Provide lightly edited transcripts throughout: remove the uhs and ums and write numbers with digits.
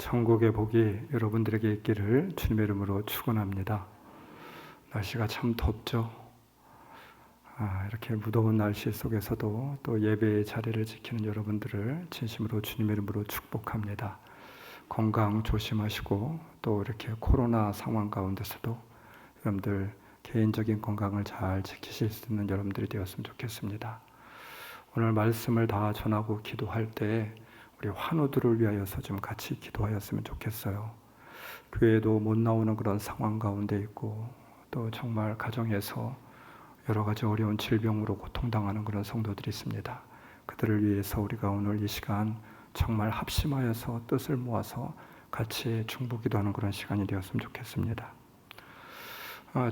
천국의 복이 여러분들에게 있기를 주님의 이름으로 축원합니다. 날씨가 참 덥죠. 이렇게 무더운 날씨 속에서도 또 예배의 자리를 지키는 여러분들을 진심으로 주님의 이름으로 축복합니다. 건강 조심하시고 또 이렇게 코로나 상황 가운데서도 여러분들 개인적인 건강을 잘 지키실 수 있는 여러분들이 되었으면 좋겠습니다. 오늘 말씀을 다 전하고 기도할 때 우리 환우들을 위하여서 좀 같이 기도하였으면 좋겠어요. 교회도 못 나오는 그런 상황 가운데 있고 또 정말 가정에서 여러 가지 어려운 질병으로 고통당하는 그런 성도들이 있습니다. 그들을 위해서 우리가 오늘 이 시간 정말 합심하여서 뜻을 모아서 같이 중보기도하는 그런 시간이 되었으면 좋겠습니다.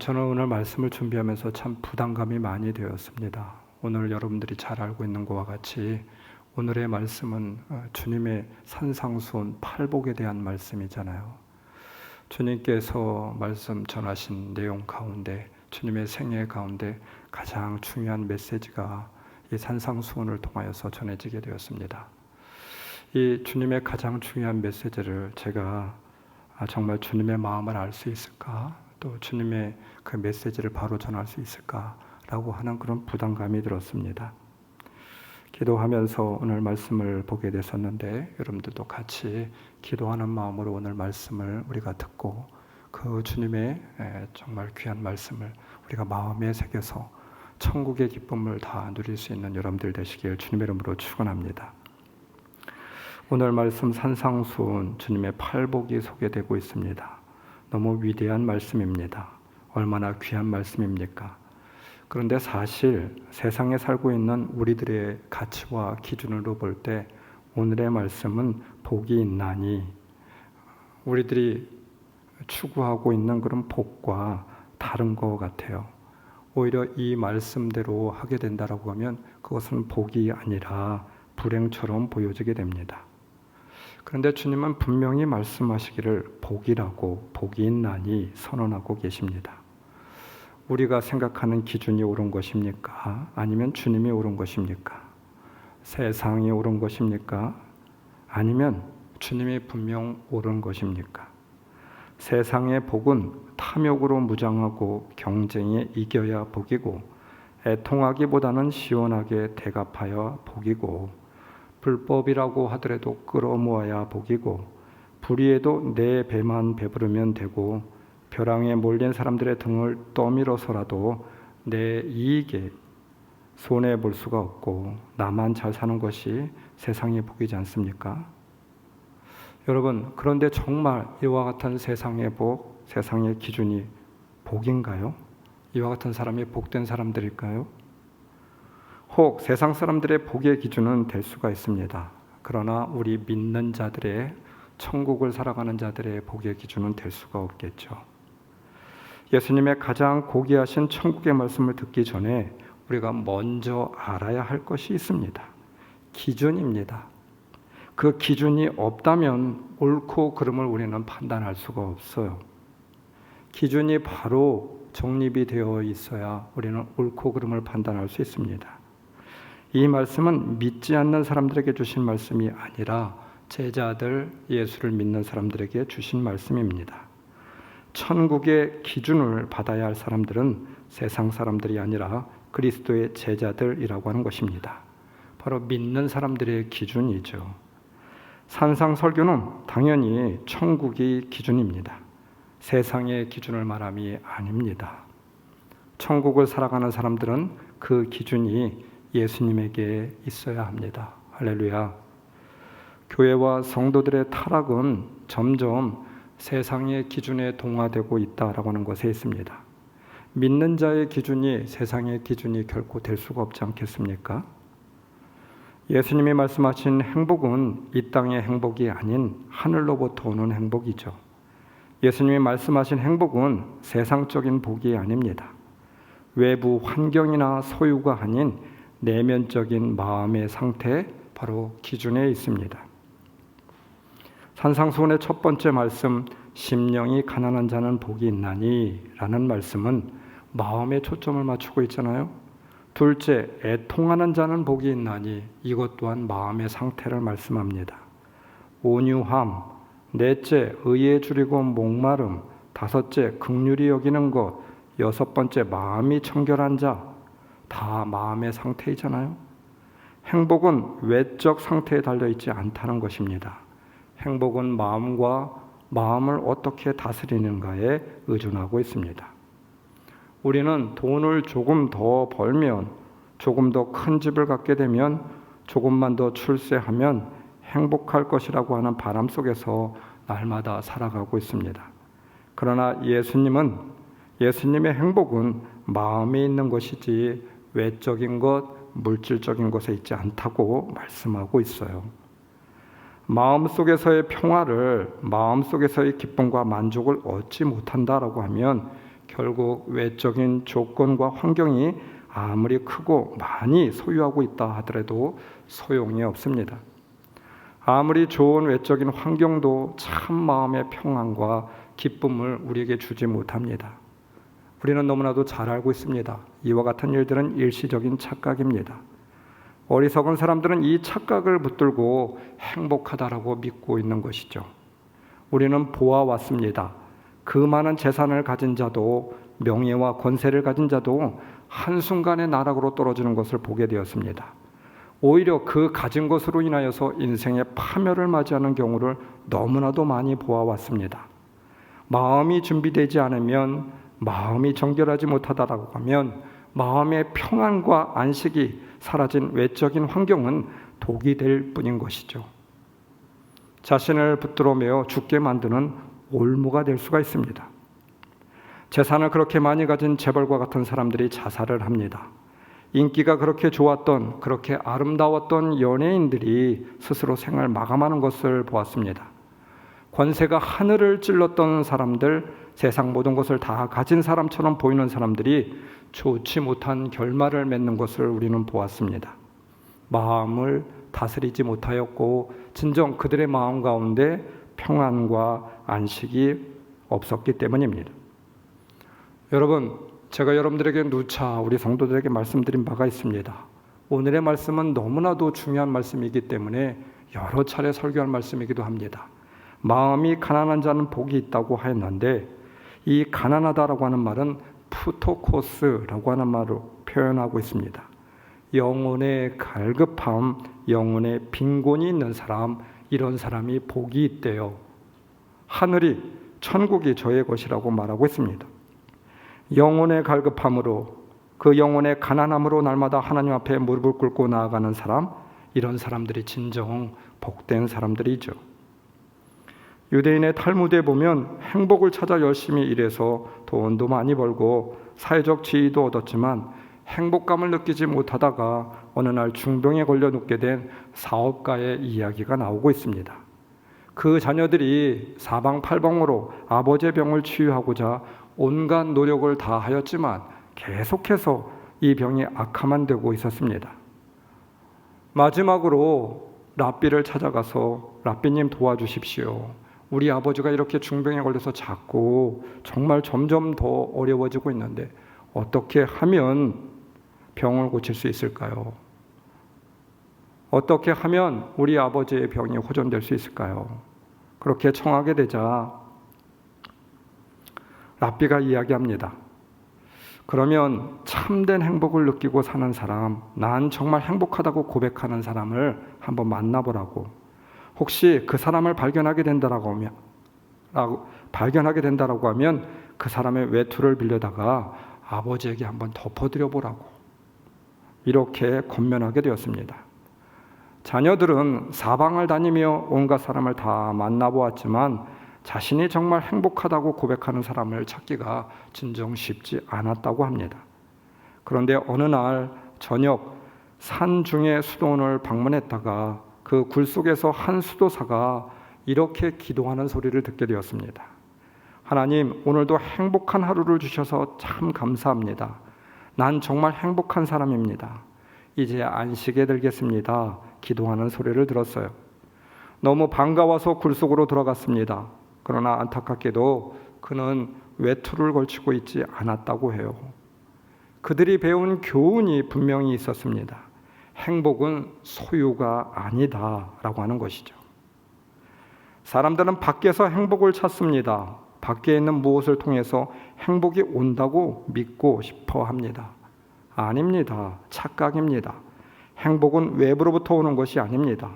저는 오늘 말씀을 준비하면서 참 부담감이 많이 되었습니다. 오늘 여러분들이 잘 알고 있는 것과 같이 오늘의 말씀은 주님의 산상수훈 팔복에 대한 말씀이잖아요. 주님께서 말씀 전하신 내용 가운데 주님의 생애 가운데 가장 중요한 메시지가 이 산상수훈을 통하여서 전해지게 되었습니다. 이 주님의 가장 중요한 메시지를 제가 정말 주님의 마음을 알 수 있을까? 또 주님의 그 메시지를 바로 전할 수 있을까라고 하는 그런 부담감이 들었습니다. 기도하면서 오늘 말씀을 보게 됐었는데 여러분들도 같이 기도하는 마음으로 오늘 말씀을 우리가 듣고 그 주님의 정말 귀한 말씀을 우리가 마음에 새겨서 천국의 기쁨을 다 누릴 수 있는 여러분들 되시길 주님의 이름으로 축원합니다. 오늘 말씀 산상수훈 주님의 팔복이 소개되고 있습니다. 너무 위대한 말씀입니다. 얼마나 귀한 말씀입니까? 그런데 사실 세상에 살고 있는 우리들의 가치와 기준으로 볼 때 오늘의 말씀은 복이 있나니 우리들이 추구하고 있는 그런 복과 다른 것 같아요. 오히려 이 말씀대로 하게 된다라고 하면 그것은 복이 아니라 불행처럼 보여지게 됩니다. 그런데 주님은 분명히 말씀하시기를 복이라고 복이 있나니 선언하고 계십니다. 우리가 생각하는 기준이 옳은 것입니까? 아니면 주님이 옳은 것입니까? 세상이 옳은 것입니까? 아니면 주님이 분명 옳은 것입니까? 세상의 복은 탐욕으로 무장하고 경쟁에 이겨야 복이고 애통하기보다는 시원하게 대갚아야 복이고 불법이라고 하더라도 끌어모아야 복이고 불의에도 내 배만 배부르면 되고 벼랑에 몰린 사람들의 등을 떠밀어서라도 내 이익에 손해볼 수가 없고 나만 잘 사는 것이 세상의 복이지 않습니까? 여러분, 그런데 정말 이와 같은 세상의 복, 세상의 기준이 복인가요? 이와 같은 사람이 복된 사람들일까요? 혹 세상 사람들의 복의 기준은 될 수가 있습니다. 그러나 우리 믿는 자들의 천국을 살아가는 자들의 복의 기준은 될 수가 없겠죠. 예수님의 가장 고귀하신 천국의 말씀을 듣기 전에 우리가 먼저 알아야 할 것이 있습니다. 기준입니다. 그 기준이 없다면 옳고 그름을 우리는 판단할 수가 없어요. 기준이 바로 정립이 되어 있어야 우리는 옳고 그름을 판단할 수 있습니다. 이 말씀은 믿지 않는 사람들에게 주신 말씀이 아니라 제자들, 예수를 믿는 사람들에게 주신 말씀입니다. 천국의 기준을 받아야 할 사람들은 세상 사람들이 아니라 그리스도의 제자들이라고 하는 것입니다. 바로 믿는 사람들의 기준이죠. 산상설교는 당연히 천국이 기준입니다. 세상의 기준을 말함이 아닙니다. 천국을 살아가는 사람들은 그 기준이 예수님에게 있어야 합니다. 할렐루야. 교회와 성도들의 타락은 점점 세상의 기준에 동화되고 있다라고 하는 것에 있습니다. 믿는 자의 기준이 세상의 기준이 결코 될 수가 없지 않겠습니까? 예수님이 말씀하신 행복은 이 땅의 행복이 아닌 하늘로부터 오는 행복이죠. 예수님이 말씀하신 행복은 세상적인 복이 아닙니다. 외부 환경이나 소유가 아닌 내면적인 마음의 상태, 바로 기준에 있습니다. 산상수훈의 첫 번째 말씀, 심령이 가난한 자는 복이 있나니 라는 말씀은 마음에 초점을 맞추고 있잖아요. 둘째, 애통하는 자는 복이 있나니 이것 또한 마음의 상태를 말씀합니다. 온유함, 넷째, 의에 줄이고 목마름. 다섯째, 긍휼히 여기는 것. 여섯 번째, 마음이 청결한 자. 다 마음의 상태이잖아요. 행복은 외적 상태에 달려있지 않다는 것입니다. 행복은 마음을 어떻게 다스리는가에 의존하고 있습니다. 우리는 돈을 조금 더 벌면, 조금 더 큰 집을 갖게 되면, 조금만 더 출세하면 행복할 것이라고 하는 바람 속에서 날마다 살아가고 있습니다. 그러나 예수님의 행복은 마음에 있는 것이지 외적인 것, 물질적인 것에 있지 않다고 말씀하고 있어요. 마음속에서의 평화를, 마음속에서의 기쁨과 만족을 얻지 못한다라고 하면 결국 외적인 조건과 환경이 아무리 크고 많이 소유하고 있다 하더라도 소용이 없습니다. 아무리 좋은 외적인 환경도 참 마음의 평안과 기쁨을 우리에게 주지 못합니다. 우리는 너무나도 잘 알고 있습니다. 이와 같은 일들은 일시적인 착각입니다. 어리석은 사람들은 이 착각을 붙들고 행복하다라고 믿고 있는 것이죠. 우리는 보아왔습니다. 그 많은 재산을 가진 자도, 명예와 권세를 가진 자도 한순간에 나락으로 떨어지는 것을 보게 되었습니다. 오히려 그 가진 것으로 인하여서 인생의 파멸을 맞이하는 경우를 너무나도 많이 보아왔습니다. 마음이 준비되지 않으면, 마음이 정결하지 못하다라고 하면 마음의 평안과 안식이 사라진 외적인 환경은 독이 될 뿐인 것이죠. 자신을 붙들어 매어 죽게 만드는 올무가 될 수가 있습니다. 재산을 그렇게 많이 가진 재벌과 같은 사람들이 자살을 합니다. 인기가 그렇게 좋았던, 그렇게 아름다웠던 연예인들이 스스로 생을 마감하는 것을 보았습니다. 권세가 하늘을 찔렀던 사람들, 세상 모든 것을 다 가진 사람처럼 보이는 사람들이 좋지 못한 결말을 맺는 것을 우리는 보았습니다. 마음을 다스리지 못하였고 진정 그들의 마음 가운데 평안과 안식이 없었기 때문입니다. 여러분, 제가 여러분들에게 누차 우리 성도들에게 말씀드린 바가 있습니다. 오늘의 말씀은 너무나도 중요한 말씀이기 때문에 여러 차례 설교할 말씀이기도 합니다. 마음이 가난한 자는 복이 있다고 하였는데, 이 가난하다라고 하는 말은 푸토코스라고 하는 말로 표현하고 있습니다. 영혼의 갈급함, 영혼의 빈곤이 있는 사람, 이런 사람이 복이 있대요. 하늘이, 천국이 저의 것이라고 말하고 있습니다. 영혼의 갈급함으로, 그 영혼의 가난함으로 날마다 하나님 앞에 무릎을 꿇고 나아가는 사람, 이런 사람들이 진정 복된 사람들이죠. 유대인의 탈무드에 보면 행복을 찾아 열심히 일해서 돈도 많이 벌고 사회적 지위도 얻었지만 행복감을 느끼지 못하다가 어느 날 중병에 걸려 눕게 된 사업가의 이야기가 나오고 있습니다. 그 자녀들이 사방팔방으로 아버지의 병을 치유하고자 온갖 노력을 다 하였지만 계속해서 이 병이 악화만 되고 있었습니다. 마지막으로 랍비를 찾아가서 랍비님 도와주십시오. 우리 아버지가 이렇게 중병에 걸려서 자꾸 정말 점점 더 어려워지고 있는데 어떻게 하면 병을 고칠 수 있을까요? 어떻게 하면 우리 아버지의 병이 호전될 수 있을까요? 그렇게 청하게 되자 랍비가 이야기합니다. 그러면 참된 행복을 느끼고 사는 사람, 난 정말 행복하다고 고백하는 사람을 한번 만나보라고. 혹시 그 사람을 발견하게 된다라고 하면 그 사람의 외투를 빌려다가 아버지에게 한번 덮어드려 보라고, 이렇게 권면하게 되었습니다. 자녀들은 사방을 다니며 온갖 사람을 다 만나보았지만 자신이 정말 행복하다고 고백하는 사람을 찾기가 진정 쉽지 않았다고 합니다. 그런데 어느 날 저녁 산중의 수도원을 방문했다가 그 굴 속에서 한 수도사가 이렇게 기도하는 소리를 듣게 되었습니다. 하나님, 오늘도 행복한 하루를 주셔서 참 감사합니다. 난 정말 행복한 사람입니다. 이제 안식에 들겠습니다. 기도하는 소리를 들었어요. 너무 반가워서 굴 속으로 들어갔습니다. 그러나 안타깝게도 그는 외투를 걸치고 있지 않았다고 해요. 그들이 배운 교훈이 분명히 있었습니다. 행복은 소유가 아니다라고 하는 것이죠. 사람들은 밖에서 행복을 찾습니다. 밖에 있는 무엇을 통해서 행복이 온다고 믿고 싶어 합니다. 아닙니다. 착각입니다. 행복은 외부로부터 오는 것이 아닙니다.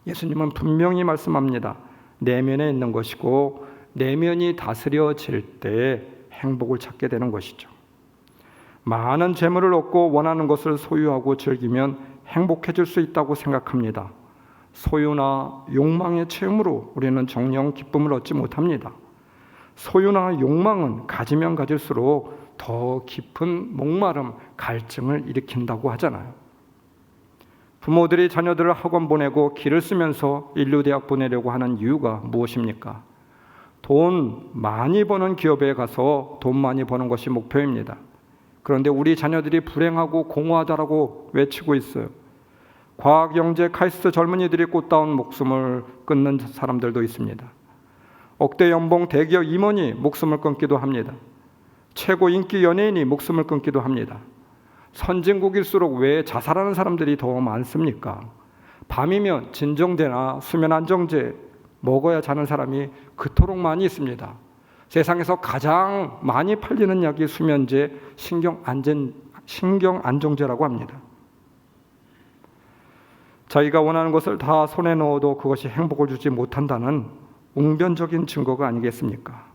예수님은 분명히 말씀합니다. 내면에 있는 것이고 내면이 다스려질 때 행복을 찾게 되는 것이죠. 많은 재물을 얻고 원하는 것을 소유하고 즐기면 행복해질 수 있다고 생각합니다. 소유나 욕망의 채움으로 우리는 정령 기쁨을 얻지 못합니다. 소유나 욕망은 가지면 가질수록 더 깊은 목마름, 갈증을 일으킨다고 하잖아요. 부모들이 자녀들을 학원 보내고 길을 쓰면서 인류대학 보내려고 하는 이유가 무엇입니까? 돈 많이 버는 기업에 가서 돈 많이 버는 것이 목표입니다. 그런데 우리 자녀들이 불행하고 공허하다라고 외치고 있어요. 과학, 영재, 카이스트 젊은이들이 꽃다운 목숨을 끊는 사람들도 있습니다. 억대 연봉 대기업 임원이 목숨을 끊기도 합니다. 최고 인기 연예인이 목숨을 끊기도 합니다. 선진국일수록 왜 자살하는 사람들이 더 많습니까? 밤이면 진정제나 수면 안정제 먹어야 자는 사람이 그토록 많이 있습니다. 세상에서 가장 많이 팔리는 약이 수면제, 신경 안정제라고 합니다. 자기가 원하는 것을 다 손에 넣어도 그것이 행복을 주지 못한다는 웅변적인 증거가 아니겠습니까?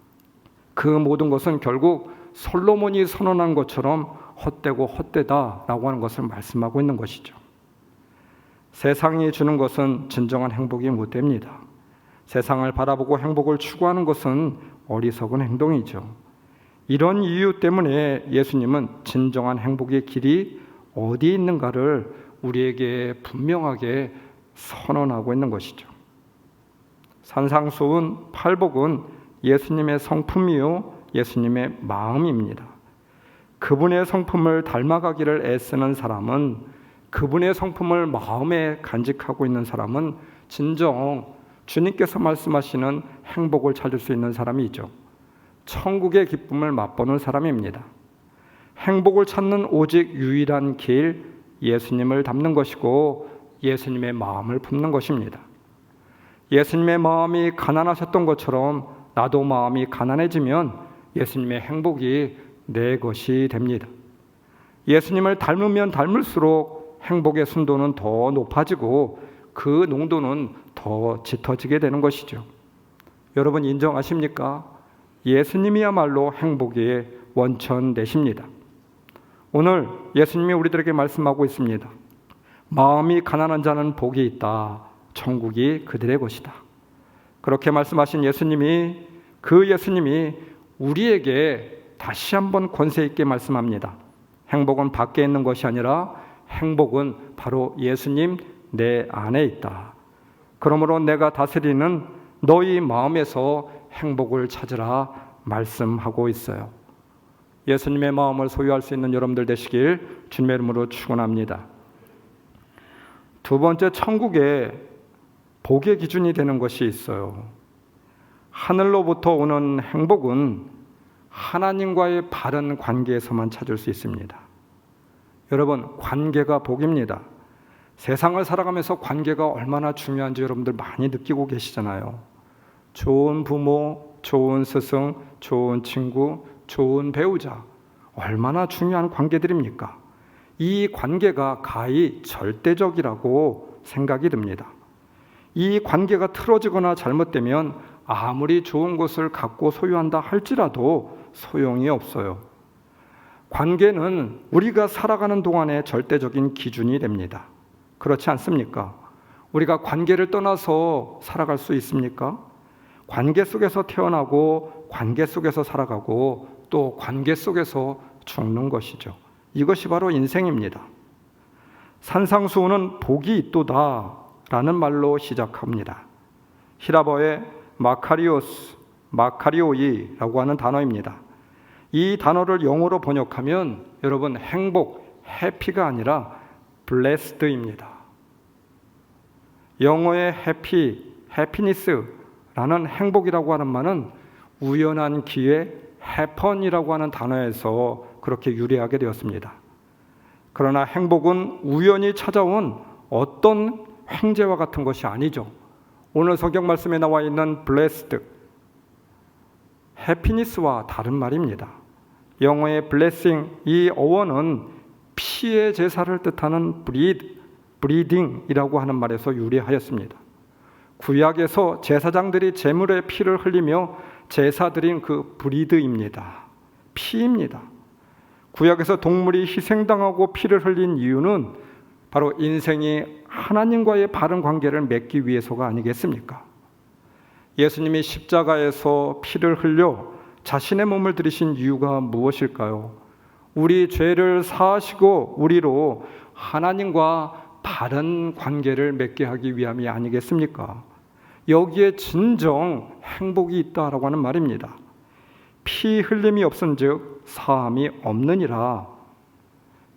그 모든 것은 결국 솔로몬이 선언한 것처럼 헛되고 헛되다라고 하는 것을 말씀하고 있는 것이죠. 세상이 주는 것은 진정한 행복이 못 됩니다. 세상을 바라보고 행복을 추구하는 것은 어리석은 행동이죠. 이런 이유 때문에 예수님은 진정한 행복의 길이 어디 있는가를 우리에게 분명하게 선언하고 있는 것이죠. 산상수훈, 팔복은 예수님의 성품이요 예수님의 마음입니다. 그분의 성품을 닮아가기를 애쓰는 사람은, 그분의 성품을 마음에 간직하고 있는 사람은 진정 주님께서 말씀하시는 행복을 찾을 수 있는 사람이죠. 천국의 기쁨을 맛보는 사람입니다. 행복을 찾는 오직 유일한 길, 예수님을 닮는 것이고 예수님의 마음을 품는 것입니다. 예수님의 마음이 가난하셨던 것처럼 나도 마음이 가난해지면 예수님의 행복이 내 것이 됩니다. 예수님을 닮으면 닮을수록 행복의 순도는 더 높아지고 그 농도는 더 짙어지게 되는 것이죠. 여러분 인정하십니까? 예수님이야말로 행복의 원천 되십니다. 오늘 예수님이 우리들에게 말씀하고 있습니다. 마음이 가난한 자는 복이 있다. 천국이 그들의 것이다. 그렇게 말씀하신 예수님이, 그 예수님이 우리에게 다시 한번 권세 있게 말씀합니다. 행복은 밖에 있는 것이 아니라 행복은 바로 예수님 내 안에 있다. 그러므로 내가 다스리는 너희 마음에서 행복을 찾으라 말씀하고 있어요. 예수님의 마음을 소유할 수 있는 여러분들 되시길 주님의 이름으로 축원합니다. 두 번째, 천국에 복의 기준이 되는 것이 있어요. 하늘로부터 오는 행복은 하나님과의 바른 관계에서만 찾을 수 있습니다. 여러분, 관계가 복입니다. 세상을 살아가면서 관계가 얼마나 중요한지 여러분들 많이 느끼고 계시잖아요. 좋은 부모, 좋은 스승, 좋은 친구, 좋은 배우자, 얼마나 중요한 관계들입니까? 이 관계가 가히 절대적이라고 생각이 듭니다. 이 관계가 틀어지거나 잘못되면 아무리 좋은 것을 갖고 소유한다 할지라도 소용이 없어요. 관계는 우리가 살아가는 동안의 절대적인 기준이 됩니다. 그렇지 않습니까? 우리가 관계를 떠나서 살아갈 수 있습니까? 관계 속에서 태어나고 관계 속에서 살아가고 또 관계 속에서 죽는 것이죠. 이것이 바로 인생입니다. 산상수훈은 복이 있도다 라는 말로 시작합니다. 히라버의 마카리오이라고 하는 단어입니다. 이 단어를 영어로 번역하면 여러분 행복, 해피가 아니라 blessed입니다. 영어의 해피니스라는 행복이라고 하는 말은 우연한 기회, happen이라고 하는 단어에서 그렇게 유래하게 되었습니다. 그러나 행복은 우연히 찾아온 어떤 횡재와 같은 것이 아니죠. 오늘 성경 말씀에 나와 있는 blessed, happiness와 다른 말입니다. 영어의 blessing, 이 어원은 피의 제사를 뜻하는 bleeding이라고 하는 말에서 유래하였습니다. 구약에서 제사장들이 제물의 피를 흘리며 제사드린 그 브리드입니다. 피입니다. 구약에서 동물이 희생당하고 피를 흘린 이유는 바로 인생이 하나님과의 바른 관계를 맺기 위해서가 아니겠습니까? 예수님이 십자가에서 피를 흘려 자신의 몸을 들이신 이유가 무엇일까요? 우리 죄를 사하시고 우리로 하나님과 바른 관계를 맺게 하기 위함이 아니겠습니까? 여기에 진정 행복이 있다라고 하는 말입니다. 피 흘림이 없은즉 사함이 없느니라.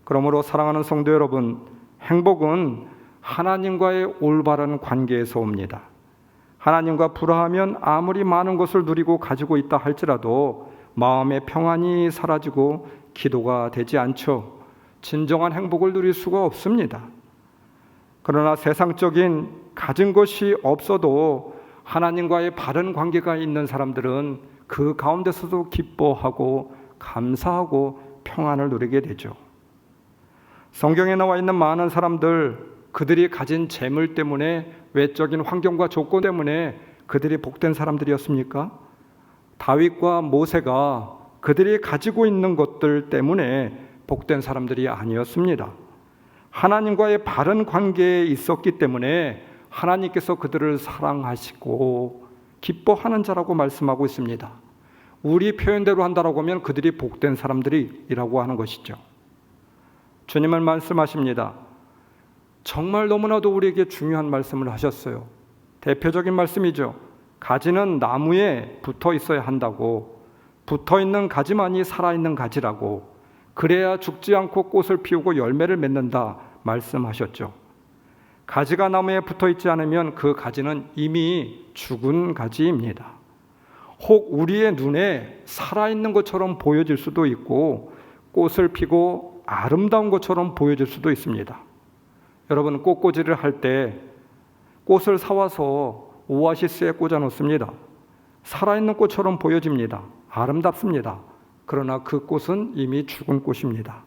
그러므로 사랑하는 성도 여러분, 행복은 하나님과의 올바른 관계에서 옵니다. 하나님과 불화하면 아무리 많은 것을 누리고 가지고 있다 할지라도 마음의 평안이 사라지고 기도가 되지 않죠. 진정한 행복을 누릴 수가 없습니다. 그러나 세상적인 가진 것이 없어도 하나님과의 바른 관계가 있는 사람들은 그 가운데서도 기뻐하고 감사하고 평안을 누리게 되죠. 성경에 나와 있는 많은 사람들, 그들이 가진 재물 때문에, 외적인 환경과 조건 때문에 그들이 복된 사람들이었습니까? 다윗과 모세가 그들이 가지고 있는 것들 때문에 복된 사람들이 아니었습니다. 하나님과의 바른 관계에 있었기 때문에 하나님께서 그들을 사랑하시고 기뻐하는 자라고 말씀하고 있습니다. 우리 표현대로 한다라고 하면 그들이 복된 사람들이라고 하는 것이죠. 주님은 말씀하십니다. 정말 너무나도 우리에게 중요한 말씀을 하셨어요. 대표적인 말씀이죠. 가지는 나무에 붙어 있어야 한다고, 붙어 있는 가지만이 살아있는 가지라고, 그래야 죽지 않고 꽃을 피우고 열매를 맺는다 말씀하셨죠. 가지가 나무에 붙어 있지 않으면 그 가지는 이미 죽은 가지입니다. 혹 우리의 눈에 살아있는 것처럼 보여질 수도 있고 꽃을 피고 아름다운 것처럼 보여질 수도 있습니다. 여러분, 꽃꽂이를 할 때 꽃을 사와서 오아시스에 꽂아 놓습니다. 살아있는 꽃처럼 보여집니다. 아름답습니다. 그러나 그 꽃은 이미 죽은 꽃입니다.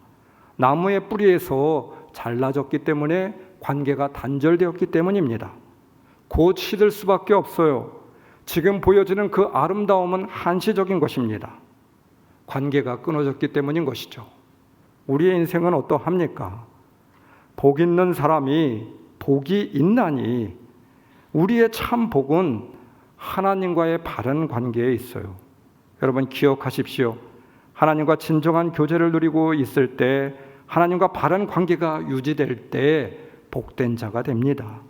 나무의 뿌리에서 잘라졌기 때문에 관계가 단절되었기 때문입니다. 곧 시들 수밖에 없어요. 지금 보여지는 그 아름다움은 한시적인 것입니다. 관계가 끊어졌기 때문인 것이죠. 우리의 인생은 어떠합니까? 복 있는 사람이 복이 있나니 우리의 참 복은 하나님과의 바른 관계에 있어요. 여러분 기억하십시오. 하나님과 진정한 교제를 누리고 있을 때, 하나님과 바른 관계가 유지될 때 복된 자가 됩니다.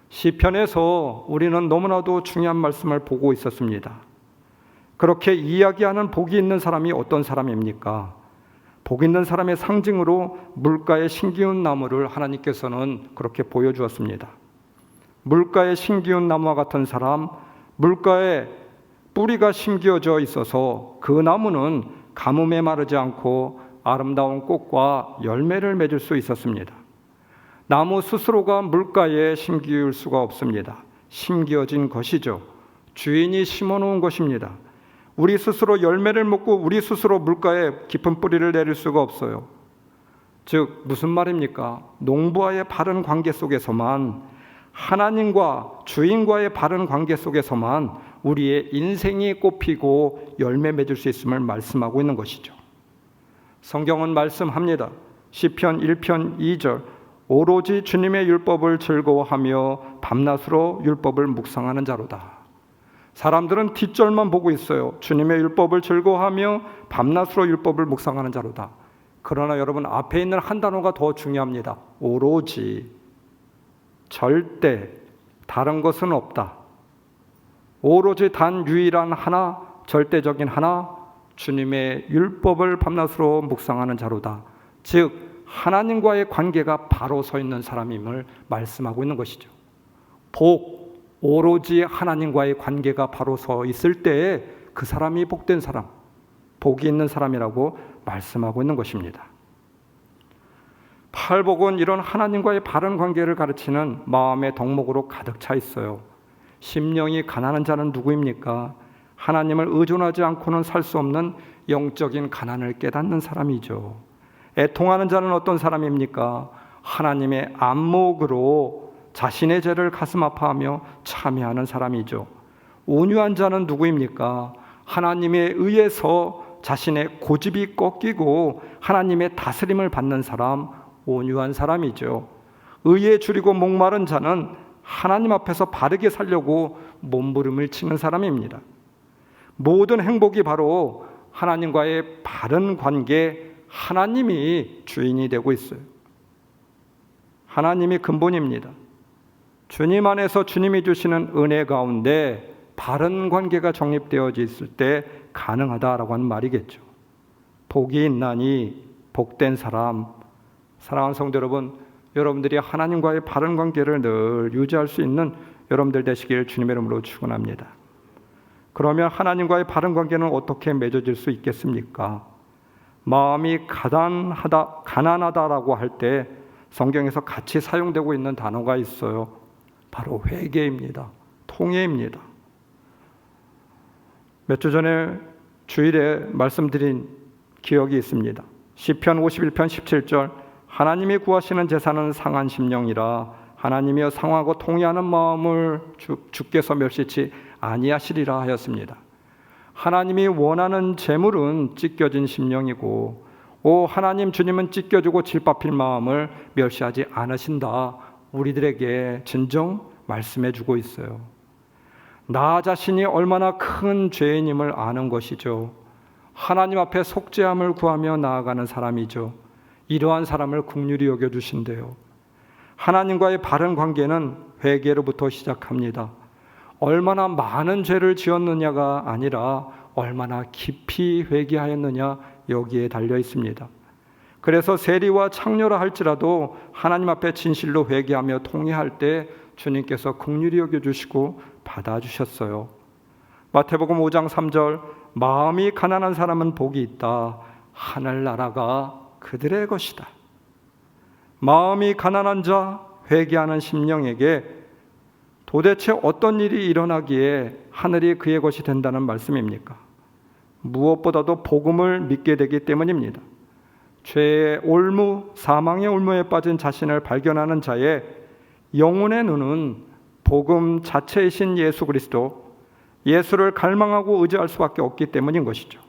시편에서 우리는 너무나도 중요한 말씀을 보고 있었습니다. 그렇게 이야기하는 복이 있는 사람이 어떤 사람입니까? 복 있는 사람의 상징으로 물가에 심기운 나무를 하나님께서는 그렇게 보여주었습니다. 물가에 심기운 나무와 같은 사람, 물가에 뿌리가 심겨져 있어서 그 나무는 가뭄에 마르지 않고 아름다운 꽃과 열매를 맺을 수 있었습니다. 나무 스스로가 물가에 심기울 수가 없습니다. 심겨진 것이죠. 주인이 심어놓은 것입니다. 우리 스스로 열매를 먹고 우리 스스로 물가에 깊은 뿌리를 내릴 수가 없어요. 즉 무슨 말입니까? 농부와의 바른 관계 속에서만, 하나님과 주인과의 바른 관계 속에서만 우리의 인생이 꽃피고 열매 맺을 수 있음을 말씀하고 있는 것이죠. 성경은 말씀합니다. 시편 1편 2절, 오로지 주님의 율법을 즐거워하며 밤낮으로 율법을 묵상하는 자로다. 사람들은 뒷절만 보고 있어요. 주님의 율법을 즐거워하며 밤낮으로 율법을 묵상하는 자로다. 그러나 여러분, 앞에 있는 한 단어가 더 중요합니다. 오로지, 절대, 다른 것은 없다. 오로지 단 유일한 하나, 절대적인 하나, 주님의 율법을 밤낮으로 묵상하는 자로다. 즉 하나님과의 관계가 바로 서 있는 사람임을 말씀하고 있는 것이죠. 복, 오로지 하나님과의 관계가 바로 서 있을 때에 그 사람이 복된 사람, 복이 있는 사람이라고 말씀하고 있는 것입니다. 팔복은 이런 하나님과의 바른 관계를 가르치는 마음의 덕목으로 가득 차 있어요. 심령이 가난한 자는 누구입니까? 하나님을 의존하지 않고는 살 수 없는 영적인 가난을 깨닫는 사람이죠. 애통하는 자는 어떤 사람입니까? 하나님의 안목으로 자신의 죄를 가슴 아파하며 참여하는 사람이죠. 온유한 자는 누구입니까? 하나님에 의해서 자신의 고집이 꺾이고 하나님의 다스림을 받는 사람, 온유한 사람이죠. 의에 줄이고 목마른 자는 하나님 앞에서 바르게 살려고 몸부림을 치는 사람입니다. 모든 행복이 바로 하나님과의 바른 관계, 하나님이 주인이 되고 있어요. 하나님이 근본입니다. 주님 안에서 주님이 주시는 은혜 가운데 바른 관계가 정립되어져 있을 때 가능하다라고 하는 말이겠죠. 복이 있나니 복된 사람. 사랑하는 성도 여러분, 여러분들이 하나님과의 바른 관계를 늘 유지할 수 있는 여러분들 되시길 주님의 이름으로 축원합니다. 그러면 하나님과의 바른 관계는 어떻게 맺어질 수 있겠습니까? 마음이 가난하다라고 할 때 성경에서 같이 사용되고 있는 단어가 있어요. 바로 회개입니다. 통회입니다. 몇 주 전에 주일에 말씀드린 기억이 있습니다. 시편 51편 17절 하나님이 구하시는 제사는 상한 심령이라 하나님이여 상하고 통회하는 마음을 주께서 멸시치 아니하시리라 하였습니다. 하나님이 원하는 재물은 찢겨진 심령이고 하나님 주님은 찢겨지고 질밥힐 마음을 멸시하지 않으신다. 우리들에게 진정 말씀해 주고 있어요. 나 자신이 얼마나 큰 죄인임을 아는 것이죠. 하나님 앞에 속죄함을 구하며 나아가는 사람이죠. 이러한 사람을 긍휼히 여겨주신대요. 하나님과의 바른 관계는 회개로부터 시작합니다. 얼마나 많은 죄를 지었느냐가 아니라 얼마나 깊이 회개하였느냐 여기에 달려 있습니다. 그래서 세리와 창녀라 할지라도 하나님 앞에 진실로 회개하며 통회할 때 주님께서 긍휼히 여겨주시고 받아주셨어요. 마태복음 5장 3절 마음이 가난한 사람은 복이 있다. 하늘나라가 그들의 것이다. 마음이 가난한 자, 회개하는 심령에게 도대체 어떤 일이 일어나기에 하늘이 그의 것이 된다는 말씀입니까? 무엇보다도 복음을 믿게 되기 때문입니다. 죄의 올무, 사망의 올무에 빠진 자신을 발견하는 자의 영혼의 눈은 복음 자체이신 예수 그리스도, 예수를 갈망하고 의지할 수밖에 없기 때문인 것이죠.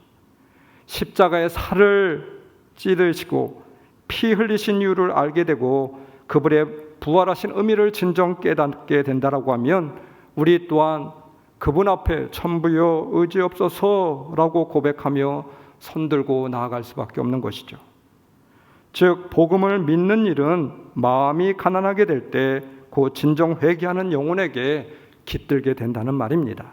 십자가의 살을 찌르시고 피 흘리신 이유를 알게 되고 그분의 부활하신 의미를 진정 깨닫게 된다라고 하면 우리 또한 그분 앞에 천부여 의지없소서라고 고백하며 손들고 나아갈 수밖에 없는 것이죠. 즉 복음을 믿는 일은 마음이 가난하게 될 때 곧 진정 회개하는 영혼에게 깃들게 된다는 말입니다.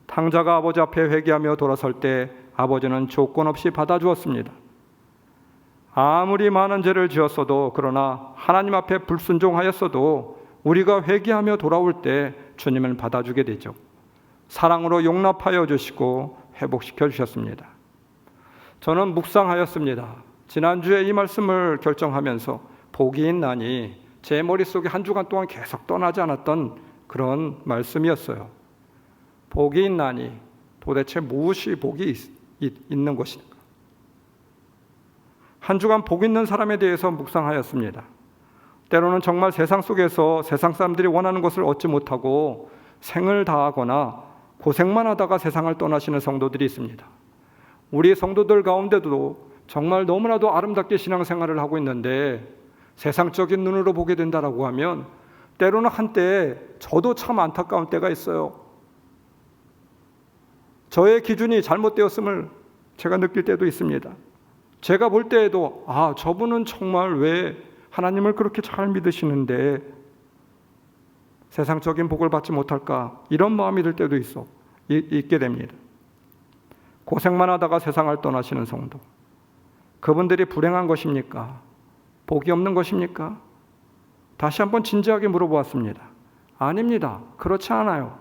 탕자가 아버지 앞에 회개하며 돌아설 때 아버지는 조건 없이 받아주었습니다. 아무리 많은 죄를 지었어도 그러나 하나님 앞에 불순종하였어도 우리가 회개하며 돌아올 때 주님을 받아주게 되죠. 사랑으로 용납하여 주시고 회복시켜 주셨습니다. 저는 묵상하였습니다. 지난주에 이 말씀을 결정하면서 복이 있나니 제 머릿속에 한 주간 동안 계속 떠나지 않았던 그런 말씀이었어요. 복이 있나니 도대체 무엇이 복이 있는 것인가? 한 주간 복 있는 사람에 대해서 묵상하였습니다. 때로는 정말 세상 속에서 세상 사람들이 원하는 것을 얻지 못하고 생을 다하거나 고생만 하다가 세상을 떠나시는 성도들이 있습니다. 우리 성도들 가운데도 정말 너무나도 아름답게 신앙생활을 하고 있는데 세상적인 눈으로 보게 된다라고 하면 때로는 한때 저도 참 안타까운 때가 있어요. 저의 기준이 잘못되었음을 제가 느낄 때도 있습니다. 제가 볼 때에도 저분은 정말 왜 하나님을 그렇게 잘 믿으시는데 세상적인 복을 받지 못할까 이런 마음이 들 때도 있게 됩니다. 고생만 하다가 세상을 떠나시는 성도, 그분들이 불행한 것입니까? 복이 없는 것입니까? 다시 한번 진지하게 물어보았습니다. 아닙니다. 그렇지 않아요.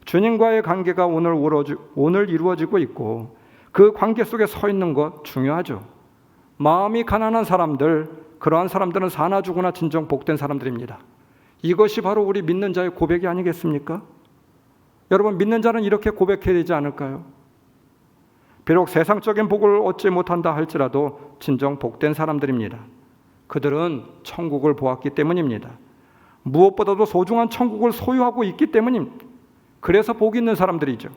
주님과의 관계가 오늘 이루어지고 있고 그 관계 속에 서 있는 것 중요하죠. 마음이 가난한 사람들, 그러한 사람들은 사나 죽으나 진정 복된 사람들입니다. 이것이 바로 우리 믿는 자의 고백이 아니겠습니까? 여러분, 믿는 자는 이렇게 고백해야 되지 않을까요? 비록 세상적인 복을 얻지 못한다 할지라도 진정 복된 사람들입니다. 그들은 천국을 보았기 때문입니다. 무엇보다도 소중한 천국을 소유하고 있기 때문입니다. 그래서 복 있는 사람들이죠.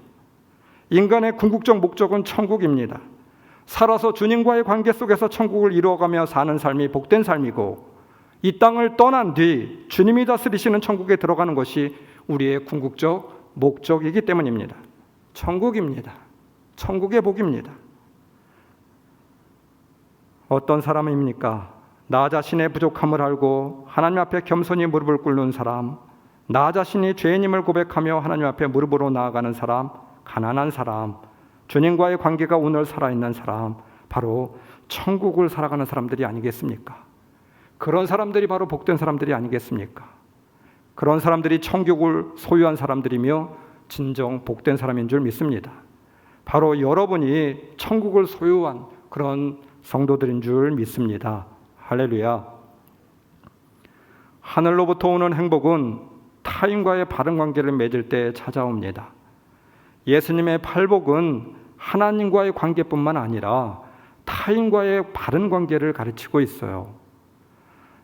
인간의 궁극적 목적은 천국입니다. 살아서 주님과의 관계 속에서 천국을 이루어가며 사는 삶이 복된 삶이고, 이 땅을 떠난 뒤 주님이 다스리시는 천국에 들어가는 것이 우리의 궁극적 목적이기 때문입니다. 천국입니다. 천국의 복입니다. 어떤 사람입니까? 나 자신의 부족함을 알고 하나님 앞에 겸손히 무릎을 꿇는 사람, 나 자신이 죄인임을 고백하며 하나님 앞에 무릎으로 나아가는 사람, 가난한 사람, 주님과의 관계가 오늘 살아있는 사람, 바로 천국을 살아가는 사람들이 아니겠습니까? 그런 사람들이 바로 복된 사람들이 아니겠습니까? 그런 사람들이 천국을 소유한 사람들이며 진정 복된 사람인 줄 믿습니다. 바로 여러분이 천국을 소유한 그런 성도들인 줄 믿습니다. 할렐루야. 하늘로부터 오는 행복은 타인과의 바른 관계를 맺을 때 찾아옵니다. 예수님의 팔복은 하나님과의 관계뿐만 아니라 타인과의 바른 관계를 가르치고 있어요.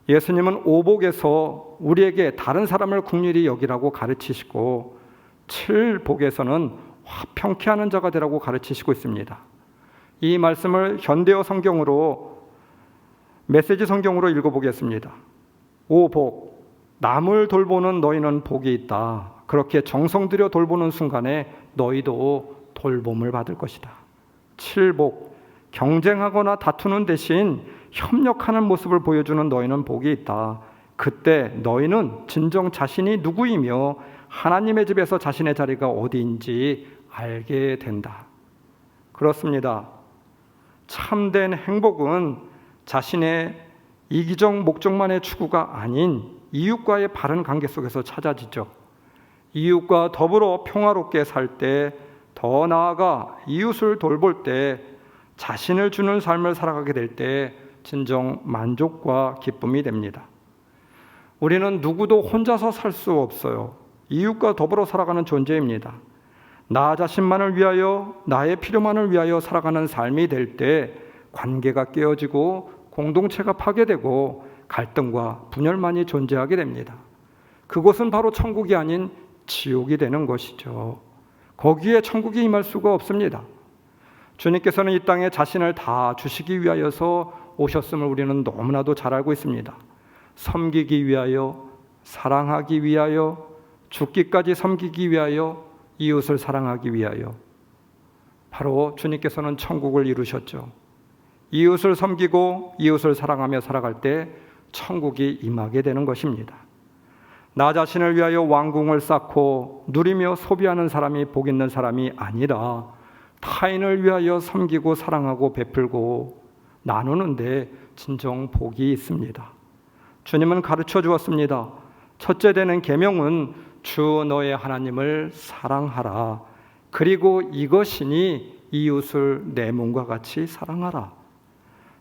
예수님은 오복에서 우리에게 다른 사람을 긍휼히 여기라고 가르치시고, 칠복에서는 화평케 하는 자가 되라고 가르치시고 있습니다. 이 말씀을 현대어 성경으로, 메시지 성경으로 읽어보겠습니다. 오복, 남을 돌보는 너희는 복이 있다. 그렇게 정성 들여 돌보는 순간에 너희도 돌봄을 받을 것이다. 칠복, 경쟁하거나 다투는 대신 협력하는 모습을 보여주는 너희는 복이 있다. 그때 너희는 진정 자신이 누구이며 하나님의 집에서 자신의 자리가 어디인지 알게 된다. 그렇습니다. 참된 행복은 자신의 이기적 목적만의 추구가 아닌 이웃과의 바른 관계 속에서 찾아지죠. 이웃과 더불어 평화롭게 살 때, 더 나아가 이웃을 돌볼 때, 자신을 주는 삶을 살아가게 될 때 진정 만족과 기쁨이 됩니다. 우리는 누구도 혼자서 살 수 없어요. 이웃과 더불어 살아가는 존재입니다. 나 자신만을 위하여, 나의 필요만을 위하여 살아가는 삶이 될 때 관계가 깨어지고 공동체가 파괴되고 갈등과 분열만이 존재하게 됩니다. 그곳은 바로 천국이 아닌 지옥이 되는 것이죠. 거기에 천국이 임할 수가 없습니다. 주님께서는 이 땅에 자신을 다 주시기 위하여서 오셨음을 우리는 너무나도 잘 알고 있습니다. 섬기기 위하여, 사랑하기 위하여, 죽기까지 섬기기 위하여, 이웃을 사랑하기 위하여. 바로 주님께서는 천국을 이루셨죠. 이웃을 섬기고 이웃을 사랑하며 살아갈 때 천국이 임하게 되는 것입니다. 나 자신을 위하여 왕궁을 쌓고 누리며 소비하는 사람이 복 있는 사람이 아니라 타인을 위하여 섬기고 사랑하고 베풀고 나누는데 진정 복이 있습니다. 주님은 가르쳐 주었습니다. 첫째 되는 계명은 주 너의 하나님을 사랑하라. 그리고 이것이니 이웃을 내 몸과 같이 사랑하라.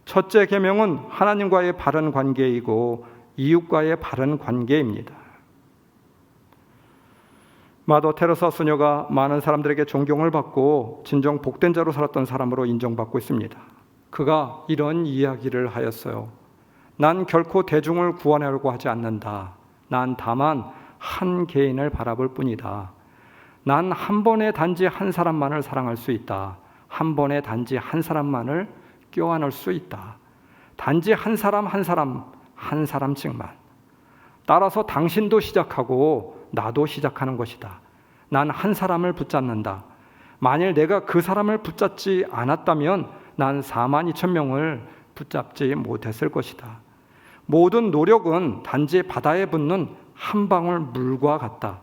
첫째 계명은 하나님과의 바른 관계이고 이웃과의 바른 관계입니다. 마더 테레사 수녀가 많은 사람들에게 존경을 받고 진정 복된 자로 살았던 사람으로 인정받고 있습니다. 그가 이런 이야기를 하였어요. 난 결코 대중을 구원하려고 하지 않는다. 난 다만 한 개인을 바라볼 뿐이다. 난 한 번에 단지 한 사람만을 사랑할 수 있다. 한 번에 단지 한 사람만을 껴안을 수 있다. 단지 한 사람씩만. 따라서 당신도 시작하고 나도 시작하는 것이다. 난 한 사람을 붙잡는다. 만일 내가 그 사람을 붙잡지 않았다면 난 42,000명을 붙잡지 못했을 것이다. 모든 노력은 단지 바다에 붙는 한 방울 물과 같다.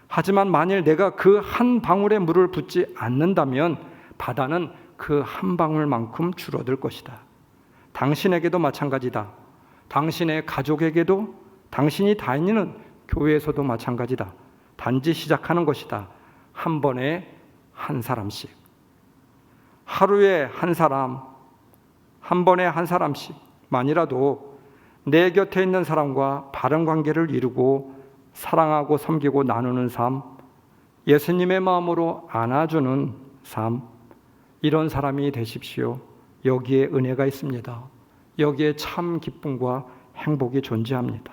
하지만 만일 내가 그 한 방울의 물을 붓지 않는다면 바다는 그 한 방울만큼 줄어들 것이다. 당신에게도 마찬가지다. 당신의 가족에게도, 당신이 다니는 교회에서도 마찬가지다. 단지 시작하는 것이다. 한 번에 한 사람씩. 하루에 한 사람, 한 번에 한 사람씩만이라도 내 곁에 있는 사람과 바른 관계를 이루고 사랑하고 섬기고 나누는 삶, 예수님의 마음으로 안아주는 삶, 이런 사람이 되십시오. 여기에 은혜가 있습니다. 여기에 참 기쁨과 행복이 존재합니다.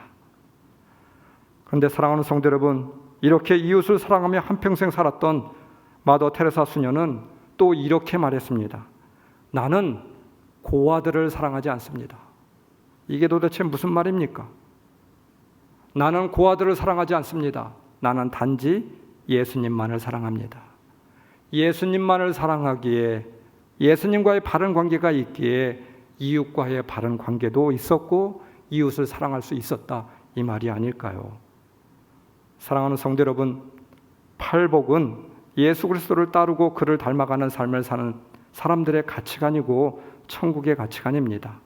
그런데 사랑하는 성도 여러분, 이렇게 이웃을 사랑하며 한평생 살았던 마더 테레사 수녀는 또 이렇게 말했습니다. 나는 고아들을 사랑하지 않습니다. 이게 도대체 무슨 말입니까? 나는 고아들을 사랑하지 않습니다. 나는 단지 예수님만을 사랑합니다. 예수님만을 사랑하기에, 예수님과의 바른 관계가 있기에 이웃과의 바른 관계도 있었고 이웃을 사랑할 수 있었다, 이 말이 아닐까요? 사랑하는 성도 여러분, 팔복은 예수 그리스도를 따르고 그를 닮아가는 삶을 사는 사람들의 가치관이고 천국의 가치관입니다.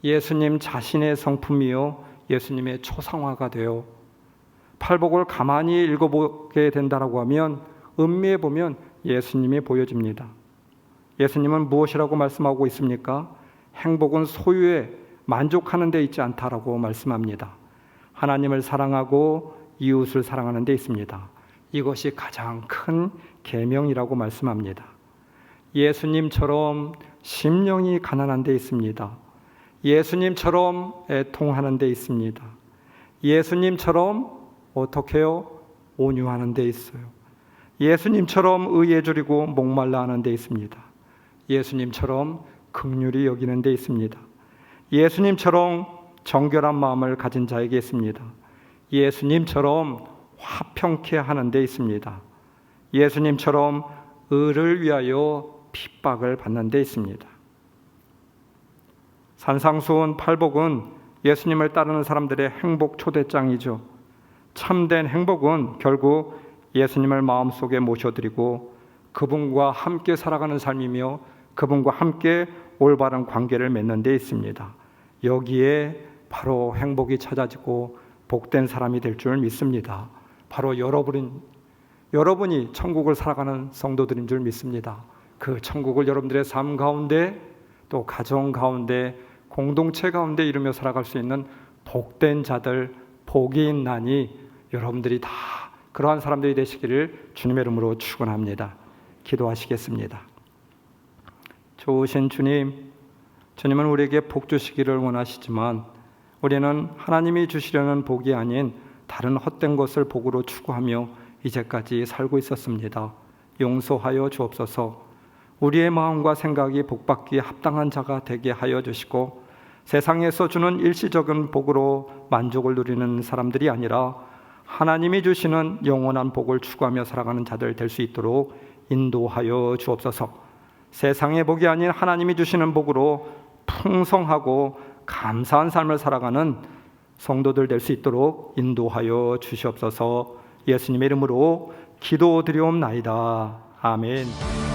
예수님 자신의 성품이요 예수님의 초상화가 되어 팔복을 가만히 읽어보게 된다라고 하면 음미해 보면 예수님이 보여집니다. 예수님은 무엇이라고 말씀하고 있습니까? 행복은 소유에 만족하는 데 있지 않다라고 말씀합니다. 하나님을 사랑하고 이웃을 사랑하는 데 있습니다. 이것이 가장 큰 계명이라고 말씀합니다. 예수님처럼 심령이 가난한 데 있습니다. 예수님처럼 애통하는 데 있습니다. 예수님처럼 어떻게 해요? 온유하는 데 있어요. 예수님처럼 의에 줄이고 목말라 하는 데 있습니다. 예수님처럼 긍휼히 여기는 데 있습니다. 예수님처럼 정결한 마음을 가진 자에게 있습니다. 예수님처럼 화평케 하는 데 있습니다. 예수님처럼 의를 위하여 핍박을 받는 데 있습니다. 산상수훈 팔복은 예수님을 따르는 사람들의 행복 초대장이죠. 참된 행복은 결국 예수님을 마음속에 모셔드리고 그분과 함께 살아가는 삶이며 그분과 함께 올바른 관계를 맺는 데 있습니다. 여기에 바로 행복이 찾아지고 복된 사람이 될 줄 믿습니다. 바로 여러분이 천국을 살아가는 성도들인 줄 믿습니다. 그 천국을 여러분들의 삶 가운데 또 가정 가운데 공동체 가운데 이루며 살아갈 수 있는 복된 자들, 복이 있나니 여러분들이 다 그러한 사람들이 되시기를 주님의 이름으로 축원합니다. 기도하시겠습니다. 좋으신 주님, 주님은 우리에게 복 주시기를 원하시지만 우리는 하나님이 주시려는 복이 아닌 다른 헛된 것을 복으로 추구하며 이제까지 살고 있었습니다. 용서하여 주옵소서. 우리의 마음과 생각이 복받기에 합당한 자가 되게 하여 주시고 세상에서 주는 일시적인 복으로 만족을 누리는 사람들이 아니라 하나님이 주시는 영원한 복을 추구하며 살아가는 자들 될 수 있도록 인도하여 주옵소서. 세상의 복이 아닌 하나님이 주시는 복으로 풍성하고 감사한 삶을 살아가는 성도들 될 수 있도록 인도하여 주시옵소서. 예수님의 이름으로 기도드리옵나이다. 아멘.